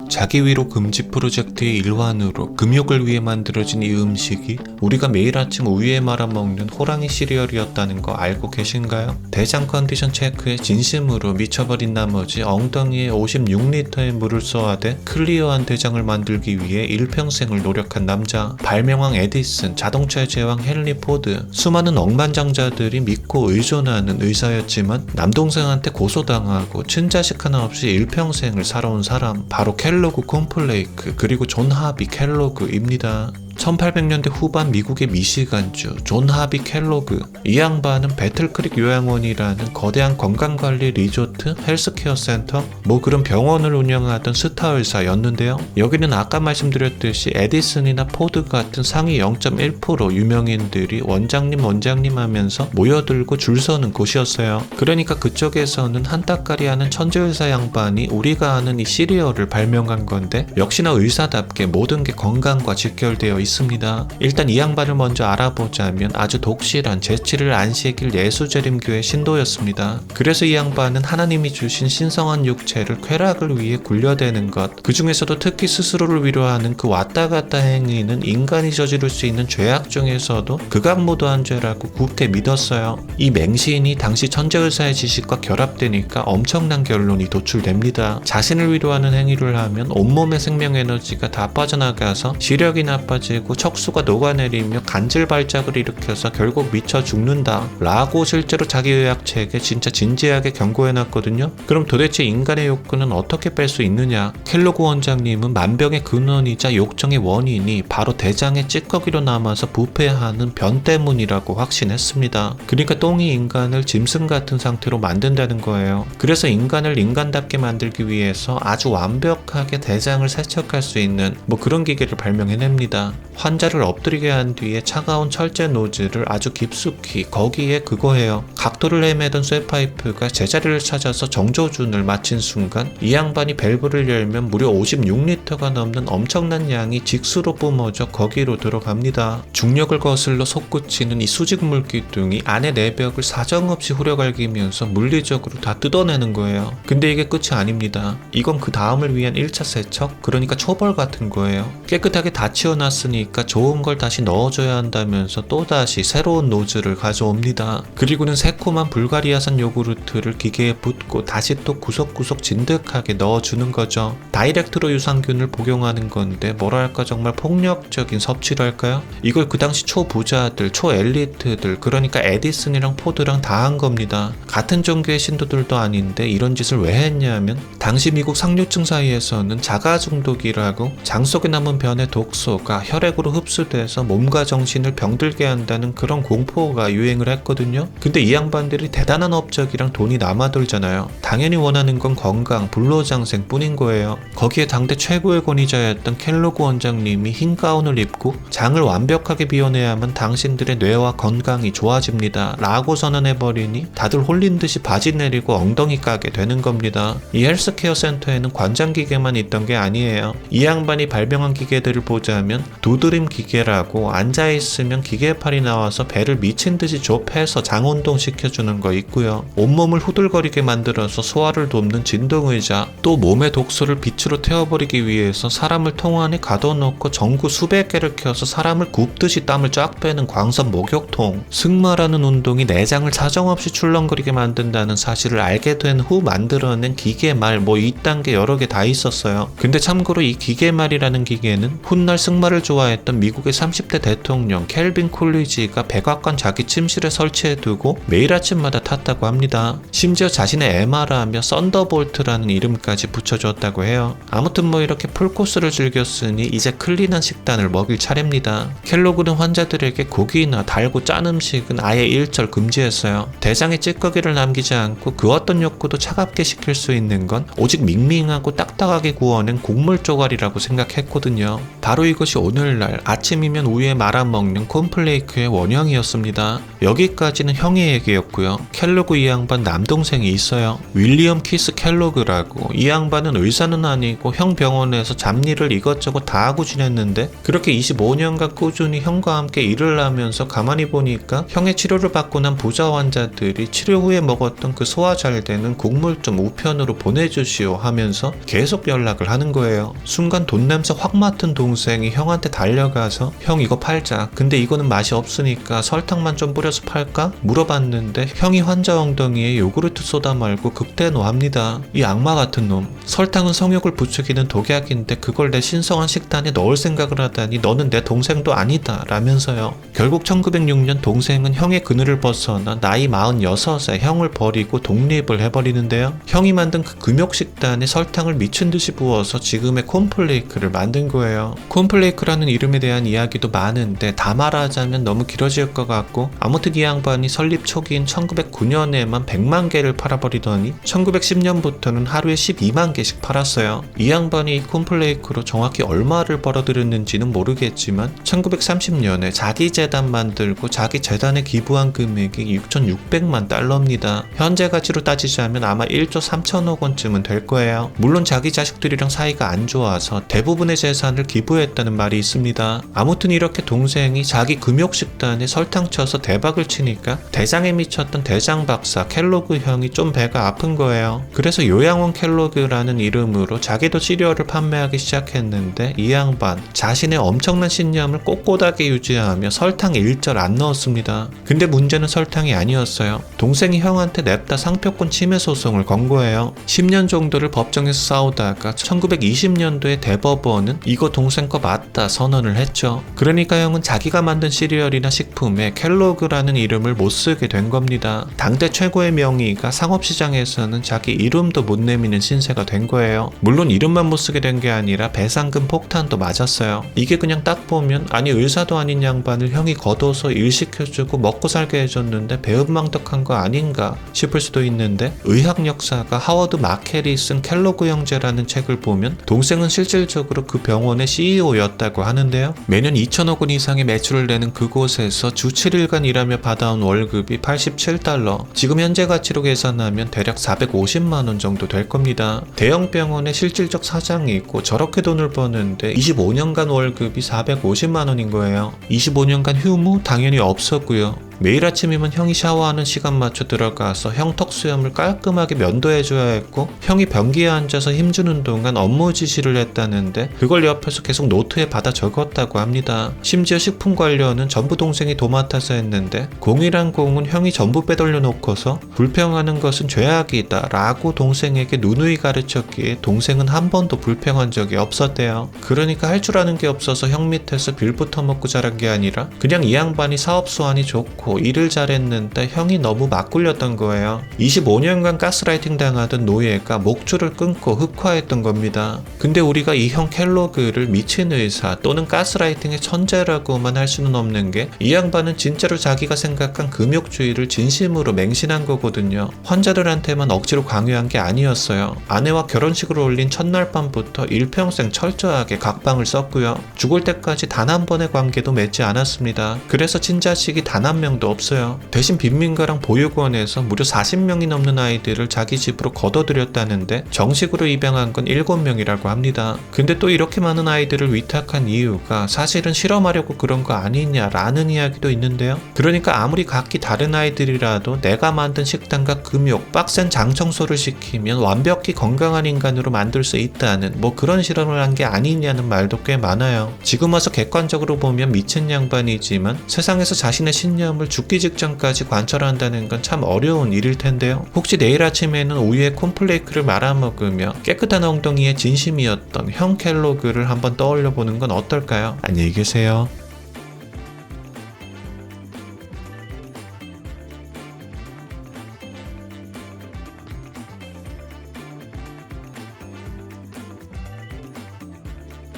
자기 위로 금지 프로젝트의 일환으로 금욕을 위해 만들어진 이 음식이 우리가 매일 아침 우유에 말아 먹는 호랑이 시리얼이었다는 거 알고 계신가요? 대장 컨디션 체크에 진심으로 미쳐버린 나머지 엉덩이에 56리터의 물을 쏘아대 클리어한 대장을 만들기 위해 일평생을 노력한 남자, 발명왕 에디슨, 자동차의 제왕 헨리 포드, 수많은 억만장자들이 믿고 의존하는 의사였지만 남동생한테 고소당하고 친자식 하나 없이 일평생을 살아온 사람, 바로 켈로그 콘플레이크 그리고 존 하비 켈로그입니다. 1800년대 후반 미국의 미시간주 존 하비 켈로그, 이 양반은 배틀크릭 요양원이라는 거대한 건강관리 리조트, 헬스케어 센터, 뭐 그런 병원을 운영하던 스타 의사였는데요. 여기는 아까 말씀드렸듯이 에디슨이나 포드 같은 상위 0.1% 유명인들이 원장님 하면서 모여들고 줄 서는 곳이었어요. 그러니까 그쪽에서는 한따까리 하는 천재의사 양반이 우리가 아는 이 시리얼을 발명한 건데, 역시나 의사답게 모든 게 건강과 직결되어 있습니다. 일단 이 양반을 먼저 알아보자면 아주 독실한 재치를 안시길 예수재림교의 신도였습니다. 그래서 이 양반은 하나님이 주신 신성한 육체를 쾌락을 위해 굴려대는 것, 그 중에서도 특히 스스로를 위로하는 그 왔다갔다 행위는 인간이 저지를 수 있는 죄악 중에서도 극악무도한 죄라고 굳게 믿었어요. 이 맹신이 당시 천재의사의 지식과 결합되니까 엄청난 결론이 도출됩니다. 자신을 위로하는 행위를 하면 온몸의 생명에너지가 다 빠져나가서 시력이 나빠지고 척수가 녹아내리며 간질 발작을 일으켜서 결국 미쳐 죽는다 라고 실제로 자기 의학책에 진짜 진지하게 경고해놨거든요. 그럼 도대체 인간의 욕구는 어떻게 뺄 수 있느냐? 켈로그 원장님은 만병의 근원이자 욕정의 원인이 바로 대장의 찌꺼기로 남아서 부패하는 변 때문이라고 확신했습니다. 그러니까 똥이 인간을 짐승 같은 상태로 만든다는 거예요. 그래서 인간을 인간답게 만들기 위해서 아주 완벽하게 대장을 세척할 수 있는 뭐 그런 기계를 발명해냅니다. 환자를 엎드리게 한 뒤에 차가운 철제 노즐을 아주 깊숙이, 거기에 그거예요. 각도를 헤매던 쇠파이프가 제자리를 찾아서 정조준을 마친 순간 이 양반이 밸브를 열면 무려 56리터가 넘는 엄청난 양이 직수로 뿜어져 거기로 들어갑니다. 중력을 거슬러 솟구치는 이 수직 물기둥이 안의 내벽을 사정없이 후려갈기면서 물리적으로 다 뜯어내는 거예요. 근데 이게 끝이 아닙니다. 이건 그 다음을 위한 1차 세척, 그러니까 초벌 같은 거예요. 깨끗하게 다 치워놨으니까 좋은 걸 다시 넣어줘야 한다면서 또다시 새로운 노즐을 가져옵니다. 그리고는 새콤한 불가리아산 요구르트를 기계에 붓고 다시 또 구석구석 진득하게 넣어주는 거죠. 다이렉트로 유산균을 복용하는 건데 뭐랄까 정말 폭력적인 섭취랄까요? 이걸 그 당시 초부자들, 초엘리트들, 그러니까 에디슨이랑 포드랑 다 한 겁니다. 같은 종교의 신도들도 아닌데 이런 짓을 왜 했냐면, 당시 미국 상류층 사이에서는 자가중독이라고 장 속에 남은 변의 독소가 혈액으로 흡수돼서 몸과 정신을 병들게 한다는 그런 공포가 유행을 했거든요. 근데 이 양반들이 대단한 업적이랑 돈이 남아돌잖아요. 당연히 원하는 건 건강, 불로장생 뿐인 거예요. 거기에 당대 최고의 권위자였던 켈로그 원장님이 흰 가운을 입고 장을 완벽하게 비워내야만 당신들의 뇌와 건강이 좋아집니다 라고 선언해버리니 다들 홀린 듯이 바지 내리고 엉덩이 까게 되는 겁니다. 이 헬스케어 센터에는 관장기계만 있던 게 아니에요. 이 양반이 발명한 기계들을 보자면 두드림 기계라고 앉아있으면 기계팔이 나와서 배를 미친듯이 좁혀서 장운동 시켜주는 거 있고요. 온몸을 후들거리게 만들어서 소화를 돕는 진동의자, 또 몸의 독소를 빛으로 태워버리기 위해서 사람을 통 안에 가둬놓고 전구 수백 개를 켜서 사람을 굽듯이 땀을 쫙 빼는 광선 목욕통, 승마라는 운동이 내장을 사정없이 출렁거리게 만든다는 사실을 알게 된 후 만들어낸 기계말, 뭐 이딴 게 여러 개 다 있었어요. 근데 참고로 이 기계말이라는 기계는 훗날 승마를 좋아했던 미국의 30대 대통령 켈빈 콜리지가 백악관 자기 침실에 설치해두고 매일 아침마다 탔다고 합니다. 심지어 자신의 MR하며 썬더볼트라는 이름까지 붙여줬다고 해요. 아무튼 뭐 이렇게 풀코스를 즐겼으니 이제 클린한 식단을 먹일 차례입니다. 켈로그는 환자들에게 고기나 달고 짠 음식은 아예 일절 금지했어요. 대장에 찌꺼기를 남기지 않고 그 어떤 욕구도 차갑게 식힐 수 있는 건 오직 밍밍하고 딱딱하게 구워낸 곡물 조각이라고 생각했거든요. 바로 이것이 오늘날 오늘날 아침이면 우유에 말아먹는 콘플레이크의 원형이었습니다. 여기까지는 형의 얘기였고요. 켈로그 이 양반 남동생이 있어요. 윌리엄 키스 켈로그라고. 이 양반은 의사는 아니고 형 병원에서 잡일을 이것저것 다 하고 지냈는데 그렇게 25년간 꾸준히 형과 함께 일을 하면서 가만히 보니까 형의 치료를 받고 난 부자 환자들이 치료 후에 먹었던 그 소화 잘 되는 국물 좀 우편으로 보내주시오 하면서 계속 연락을 하는 거예요. 순간 돈 냄새 확 맡은 동생이 형한테 달려가서 형 이거 팔자. 근데 이거는 맛이 없으니까 설탕만 좀 뿌려서 팔까? 물어봤는데 형이 환자 엉덩이에 요구르트 소다 말고 극대노합니다. 이 악마 같은 놈. 설탕은 성욕을 부추기는 독약인데 그걸 내 신성한 식단에 넣을 생각을 하다니 너는 내 동생도 아니다 라면서요. 결국 1906년 동생은 형의 그늘을 벗어나 나이 46에 형을 버리고 독립을 해버리는데요. 형이 만든 그 금욕식단에 설탕을 미친듯이 부어서 지금의 콘플레이크를 만든 거예요. 콘플레이크라는 이름에 대한 이야기도 많은데 다 말하자면 너무 길어질 것 같고 아무튼 이 양반이 설립 초기인 1909년에만 100만 개를 팔아버리더니 1910년부터는 하루에 12만 개씩 팔았어요. 이 양반이 이 콘플레이크로 정확히 얼마를 벌어들였는지는 모르겠지만 1930년에 자기 재단 만들고 자기 재단에 기부한 금액이 6,600만 달러입니다. 현재 가치로 따지자면 아마 1조 3천억 원쯤은 될 거예요. 물론 자기 자식들이랑 사이가 안 좋아서 대부분의 재산을 기부했다는 말이 있습니다. 아무튼 이렇게 동생이 자기 금욕식단에 설탕 쳐서 대박을 치니까 대장에 미쳤던 대장 박사 켈로그 형이 좀 배가 아픈 거예요. 그래서 요양원 켈로그라는 이름으로 자기도 시리얼을 판매하기 시작했는데 이 양반 자신의 엄청난 신념을 꼿꼿하게 유지하며 설탕 일절 안 넣었습니다. 근데 문제는 설탕이 아니었어요. 동생이 형한테 냅다 상표권 침해 소송을 건 거예요. 10년 정도를 법정에서 싸우다가 1920년도에 대법원은 이거 동생 거 맞다 선언을 했죠. 그러니까 형은 자기가 만든 시리얼이나 식품에 켈로그라는 이름을 못 쓰게 된 겁니다. 당대 최고의 명의가 상업시장에서는 자기 이름도 못 내미는 신세가 된 거예요. 물론 이름만 못 쓰게 된 게 아니라 배상금 폭탄도 맞았어요. 이게 그냥 딱 보면 아니 의사도 아닌 양반을 형이 걷어서 일 시켜주고 먹고 살게 해줬는데 배은망덕한 거 아닌가 싶을 수도 있는데 의학 역사가 하워드 마켈이 쓴 켈로그 형제라는 책을 보면 동생은 실질적으로 그 병원의 CEO였다고 하는데요. 매년 2천억 원 이상의 매출을 내는 그곳에서 주 7일간 일하며 받아온 월급이 87달러, 지금 현재 가치로 계산하면 대략 450만 원 정도 될 겁니다. 대형 병원의 실질적 사장이고 저렇게 돈을 버는데 25년간 월급이 450만 원인 거예요. 25년간 휴무? 당연히 없었고요. 매일 아침이면 형이 샤워하는 시간 맞춰 들어가서 형 턱수염을 깔끔하게 면도해줘야 했고 형이 변기에 앉아서 힘주는 동안 업무 지시를 했다는데 그걸 옆에서 계속 노트에 받아 적었다고 합니다. 심지어 식품 관련은 전부 동생이 도맡아서 했는데 공이란 공은 형이 전부 빼돌려 놓고서 불평하는 것은 죄악이다 라고 동생에게 누누이 가르쳤기에 동생은 한 번도 불평한 적이 없었대요. 그러니까 할 줄 아는 게 없어서 형 밑에서 빌부터 먹고 자란 게 아니라 그냥 이 양반이 사업 수완이 좋고 일을 잘했는데 형이 너무 막 굴렸던 거예요. 25년간 가스라이팅 당하던 노예가 목줄을 끊고 흑화했던 겁니다. 근데 우리가 이 형 켈로그를 미친 의사 또는 가스라이팅의 천재라고만 할 수는 없는 게 이 양반은 진짜로 자기가 생각한 금욕주의를 진심으로 맹신한 거거든요. 환자들한테만 억지로 강요한 게 아니었어요. 아내와 결혼식을 올린 첫날 밤부터 일평생 철저하게 각방을 썼고요. 죽을 때까지 단 한 번의 관계도 맺지 않았습니다. 그래서 친자식이 단 한 명도 없어요. 대신 빈민가랑 보육원에서 무려 40명이 넘는 아이들을 자기 집으로 거둬들였다는데 정식으로 입양한 건 7명이라고 합니다. 근데 또 이렇게 많은 아이들을 위탁한 이유가 사실은 실험하려고 그런 거 아니냐라는 이야기도 있는데요. 그러니까 아무리 각기 다른 아이들이라도 내가 만든 식단과 금욕, 빡센 장청소를 시키면 완벽히 건강한 인간으로 만들 수 있다는 뭐 그런 실험을 한 게 아니냐는 말도 꽤 많아요. 지금 와서 객관적으로 보면 미친 양반이지만 세상에서 자신의 신념을 죽기 직전까지 관철한다는 건 참 어려운 일일 텐데요. 혹시 내일 아침에는 우유에 콘플레이크를 말아먹으며 깨끗한 엉덩이의 진심이었던 형 켈로그를 한번 떠올려 보는 건 어떨까요? 안녕히 계세요.